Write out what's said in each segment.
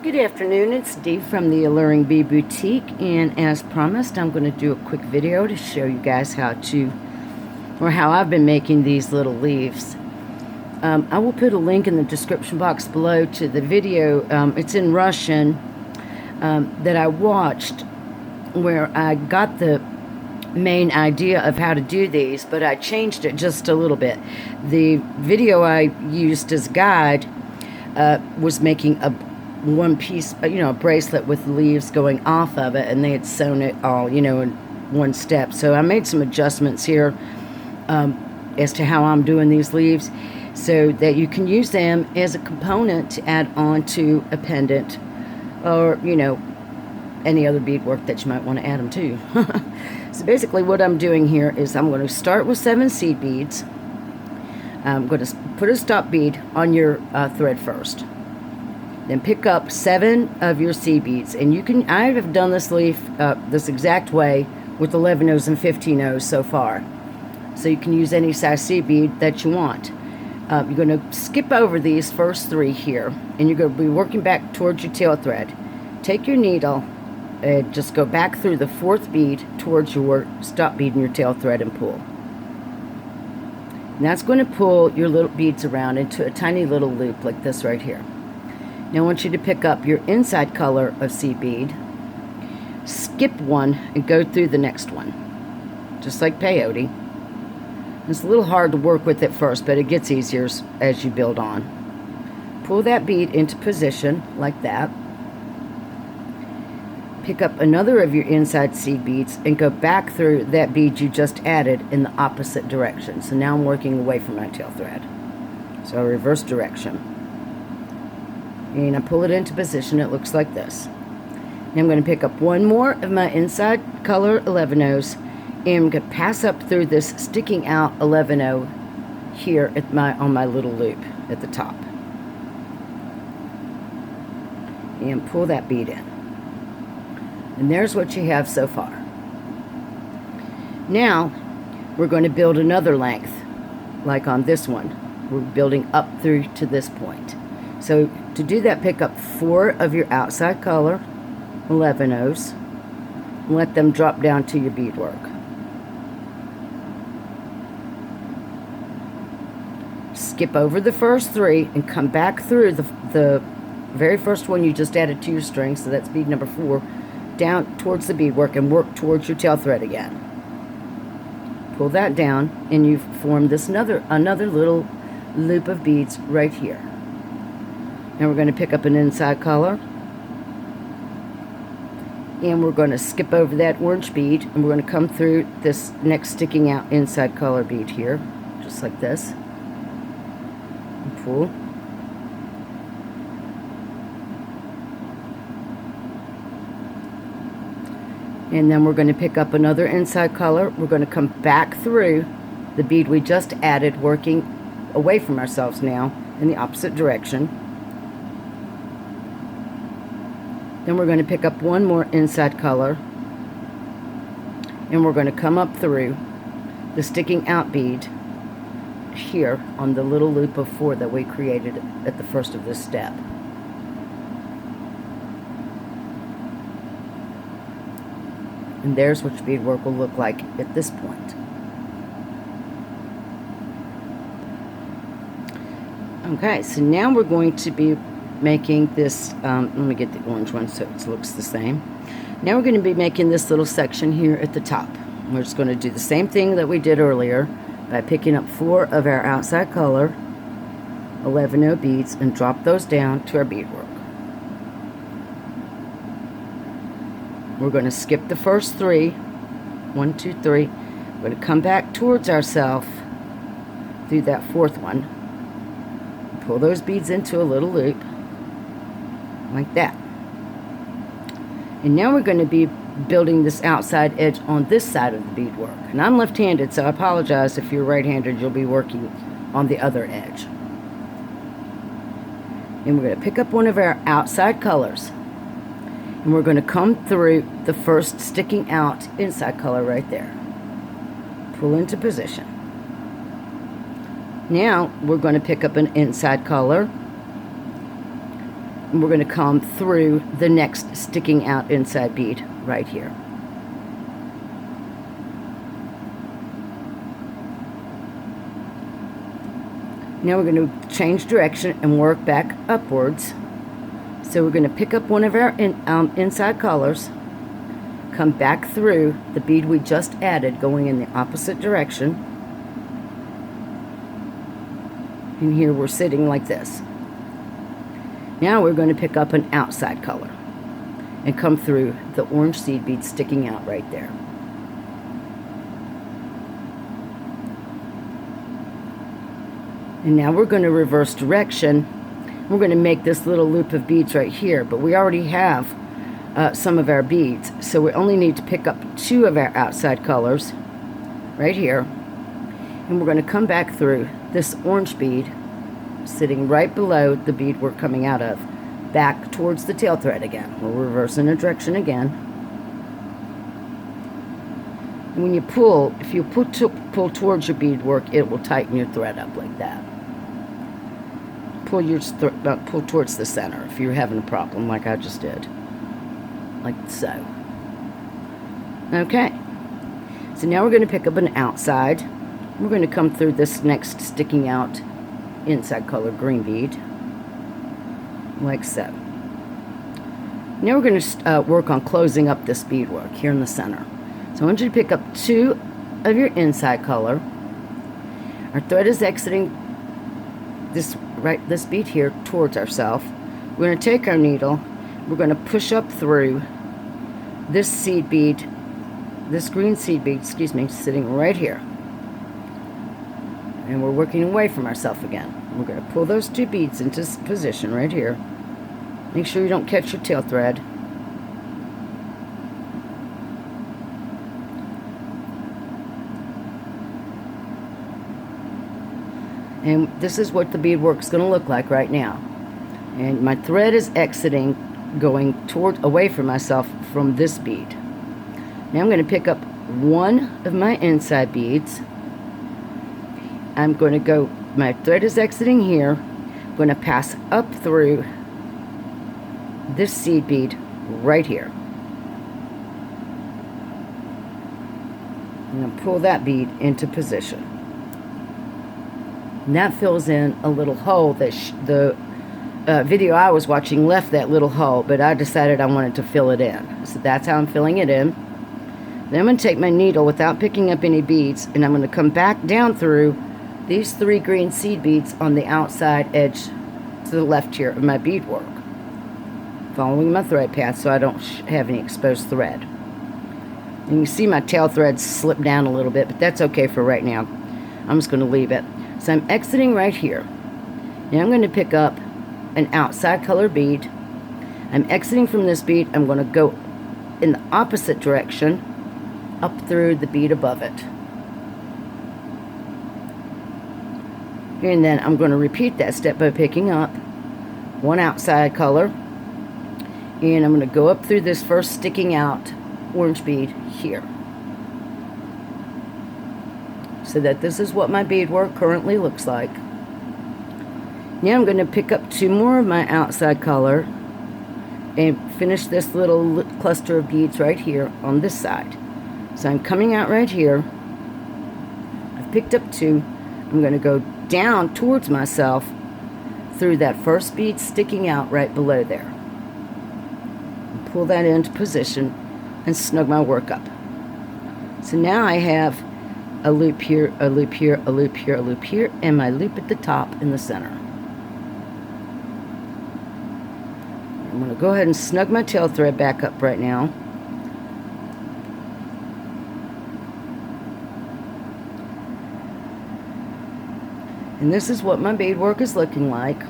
Good afternoon, it's Dee from the Alluring Bead Boutique, and as promised, I'm going to do a quick video to show you guys how I've been making these little leaves. I will put a link in the description box below to the video. It's in Russian that I watched, where I got the main idea of how to do these, but I changed it just a little bit. The video I used as guide was making a one piece, a bracelet with leaves going off of it, and they had sewn it all, in one step. So I made some adjustments here as to how I'm doing these leaves so that you can use them as a component to add on to a pendant or, any other beadwork that you might want to add them to. So basically what I'm doing here is I'm going to start with 7 seed beads. I'm going to put a stop bead on your thread first. Then pick up 7 of your seed beads, and I have done this leaf this exact way with 11 O's and 15 O's so far. So you can use any size seed bead that you want. You're going to skip over these first 3 here, and you're going to be working back towards your tail thread. Take your needle and just go back through the 4th bead towards your stop bead in your tail thread and pull. And that's going to pull your little beads around into a tiny little loop like this right here. Now I want you to pick up your inside color of seed bead, skip one, and go through the next one, just like peyote. It's a little hard to work with at first, but it gets easier as you build on. Pull that bead into position like that. Pick up another of your inside seed beads and go back through that bead you just added in the opposite direction. So now I'm working away from my tail thread. So reverse direction. And I pull it into position. It looks like this. Now I'm going to pick up one more of my inside color 11 O's, and I'm going to pass up through this sticking out 11 O here on my little loop at the top, and pull that bead in. And there's what you have so far. Now we're going to build another length, like on this one. We're building up through to this point. So to do that, pick up 4 of your outside color 11 O's and let them drop down to your beadwork. Skip over the first 3 and come back through the very first one you just added to your string, so that's bead number 4, down towards the beadwork and work towards your tail thread again. Pull that down and you've formed this another little loop of beads right here. Now we're going to pick up an inside color, and we're going to skip over that orange bead, and we're going to come through this next sticking out inside color bead here, just like this, and pull. And then we're going to pick up another inside color. We're going to come back through the bead we just added, working away from ourselves now in the opposite direction. Then we're going to pick up one more inside color, and we're going to come up through the sticking out bead here on the little loop of 4 that we created at the first of this step. And there's what your beadwork will look like at this point. Okay, so now we're going to be making this, let me get the orange one so it looks the same. Now we're going to be making this little section here at the top. We're just going to do the same thing that we did earlier by picking up 4 of our outside color 11 O beads and drop those down to our beadwork. We're going to skip the first 3, 1, 2, 3. We're going to come back towards ourselves through that 4th one. Pull those beads into a little loop like that. And now we're going to be building this outside edge on this side of the beadwork. And I'm left-handed, so I apologize if you're right-handed, you'll be working on the other edge. And we're going to pick up one of our outside colors, and we're going to come through the first sticking out inside color right there. Pull into position. Now we're going to pick up an inside color And we're going to come through the next sticking out inside bead right here. Now we're going to change direction and work back upwards. So we're going to pick up one of our inside colors, come back through the bead we just added, going in the opposite direction. And here we're sitting like this. Now we're going to pick up an outside color and come through the orange seed bead sticking out right there. And now we're going to reverse direction. We're going to make this little loop of beads right here, but we already have some of our beads, so we only need to pick up 2 of our outside colors right here, and we're going to come back through this orange bead sitting right below the bead we're coming out of, back towards the tail thread again. We're reversing the direction again. And when you pull, if you pull towards your beadwork, it will tighten your thread up like that. Pull towards the center if you're having a problem, like I just did, like so. Okay, so now we're going to pick up an outside. We're going to come through this next sticking out inside color green bead, like so. Now we're going to work on closing up this beadwork here in the center. So I want you to pick up 2 of your inside color. Our thread is exiting this bead here towards ourselves. We're going to take our needle, we're going to push up through this seed bead, this green seed bead, excuse me, sitting right here. And we're working away from ourselves again. We're going to pull those 2 beads into position right here. Make sure you don't catch your tail thread. And this is what the beadwork is going to look like right now. And my thread is exiting, going away from myself from this bead. Now I'm going to pick up 1 of my inside beads. I'm going to go, my thread is exiting here. I'm going to pass up through this seed bead right here. I'm going to pull that bead into position. And that fills in a little hole that the video I was watching left that little hole, but I decided I wanted to fill it in. So that's how I'm filling it in. Then I'm going to take my needle without picking up any beads, and I'm going to come back down through these 3 green seed beads on the outside edge to the left here of my beadwork, following my thread path so I don't have any exposed thread. And you see my tail thread slip down a little bit, but that's okay for right now. I'm just going to leave it. So I'm exiting right here. Now I'm going to pick up an outside color bead. I'm exiting from this bead. I'm going to go in the opposite direction up through the bead above it. And then I'm going to repeat that step by picking up 1 outside color. And I'm going to go up through this first sticking out orange bead here. So that this is what my beadwork currently looks like. Now I'm going to pick up 2 more of my outside color and finish this little cluster of beads right here on this side. So I'm coming out right here. I've picked up 2. I'm going to go down towards myself through that first bead sticking out right below there. And pull that into position and snug my work up. So now I have a loop here, a loop here, a loop here, a loop here, and my loop at the top in the center. I'm going to go ahead and snug my tail thread back up right now. And this is what my beadwork is looking like.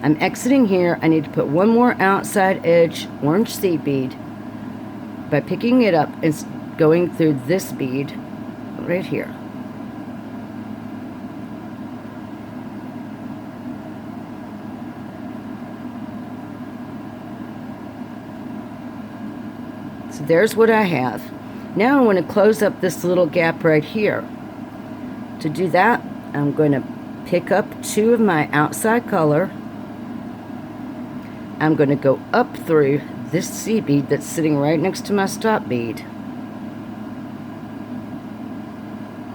I'm exiting here. I need to put 1 more outside edge orange seed bead by picking it up and going through this bead right here. So there's what I have. Now I want to close up this little gap right here. To do that, I'm going to pick up 2 of my outside color I'm going to go up through this seed bead that's sitting right next to my stop bead.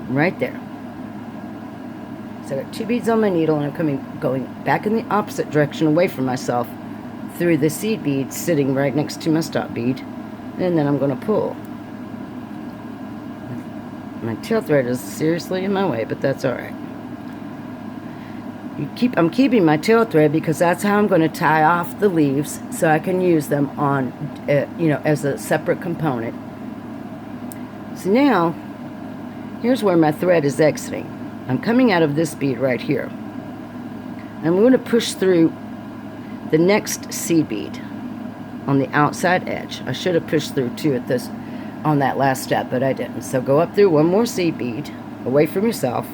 Right there. So I got 2 beads on my needle, and I'm going back in the opposite direction away from myself through the seed bead sitting right next to my stop bead, and then I'm going to pull. My tail thread is seriously in my way, but that's alright. I'm keeping my tail thread because that's how I'm going to tie off the leaves so I can use them on, as a separate component. So now, here's where my thread is exiting. I'm coming out of this bead right here. I'm going to push through the next seed bead on the outside edge. I should have pushed through 2 on that last step, but I didn't. So go up through 1 more seed bead away from yourself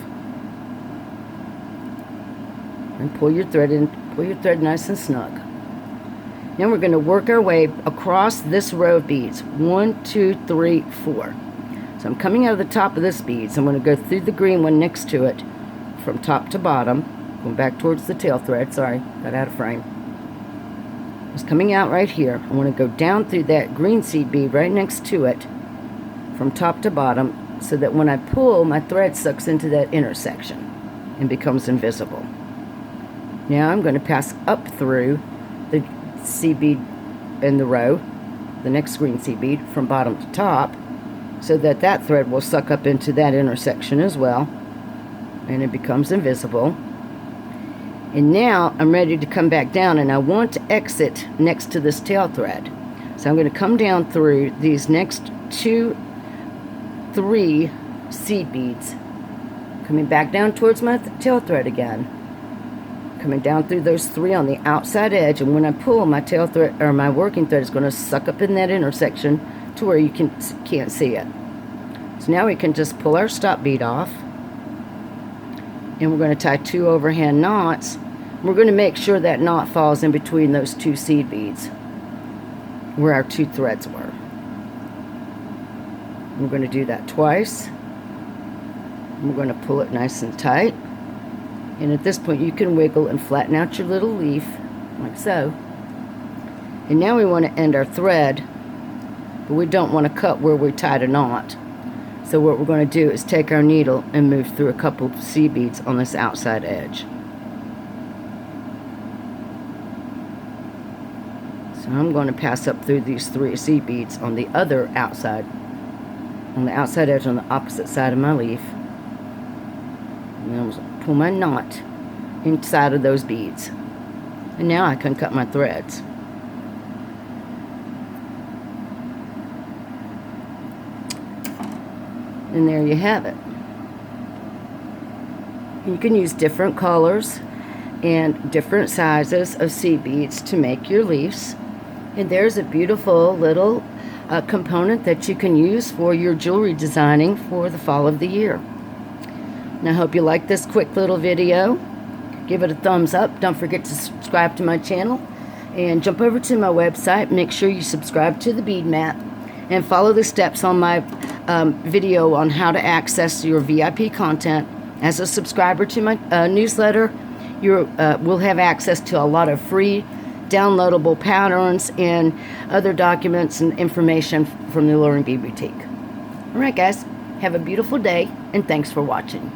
and pull your thread in. Pull your thread nice and snug. Now we're going to work our way across this row of beads. 1, 2, 3, 4. So I'm coming out of the top of this bead, so I'm going to go through the green one next to it from top to bottom, going back towards the tail thread. Sorry, got out of frame. It's coming out right here. I want to go down through that green seed bead right next to it from top to bottom, so that when I pull, my thread sucks into that intersection and becomes invisible. Now I'm going to pass up through the seed bead in the row, the next green seed bead, from bottom to top, so that that thread will suck up into that intersection as well, and it becomes invisible. And now I'm ready to come back down, and I want to exit next to this tail thread. So I'm going to come down through these next 2, 3 seed beads, coming back down towards my tail thread again, coming down through those 3 on the outside edge, and when I pull, my tail thread, or my working thread, is going to suck up in that intersection to where you can't see it. So now we can just pull our stop bead off, and we're going to tie 2 overhand knots. We're going to make sure that knot falls in between those 2 seed beads where our 2 threads were. We're going to do that twice. We're going to pull it nice and tight, and at this point you can wiggle and flatten out your little leaf like so. And now we want to end our thread, but we don't want to cut where we tied a knot. So what we're going to do is take our needle and move through a couple of seed beads on this outside edge. So I'm going to pass up through these 3 seed beads on the other outside, on the outside edge on the opposite side of my leaf. And then I'm going to pull my knot inside of those beads. And now I can cut my threads. And there you have it. You can use different colors and different sizes of seed beads to make your leaves. And there's a beautiful little component that you can use for your jewelry designing for the fall of the year. And I hope you like this quick little video. Give it a thumbs up. Don't forget to subscribe to my channel. And jump over to my website. Make sure you subscribe to the bead map. And follow the steps on my video on how to access your VIP content. As a subscriber to my newsletter, you will have access to a lot of free downloadable patterns and other documents and information from the Alluring Bead Boutique. Alright guys, have a beautiful day, and thanks for watching.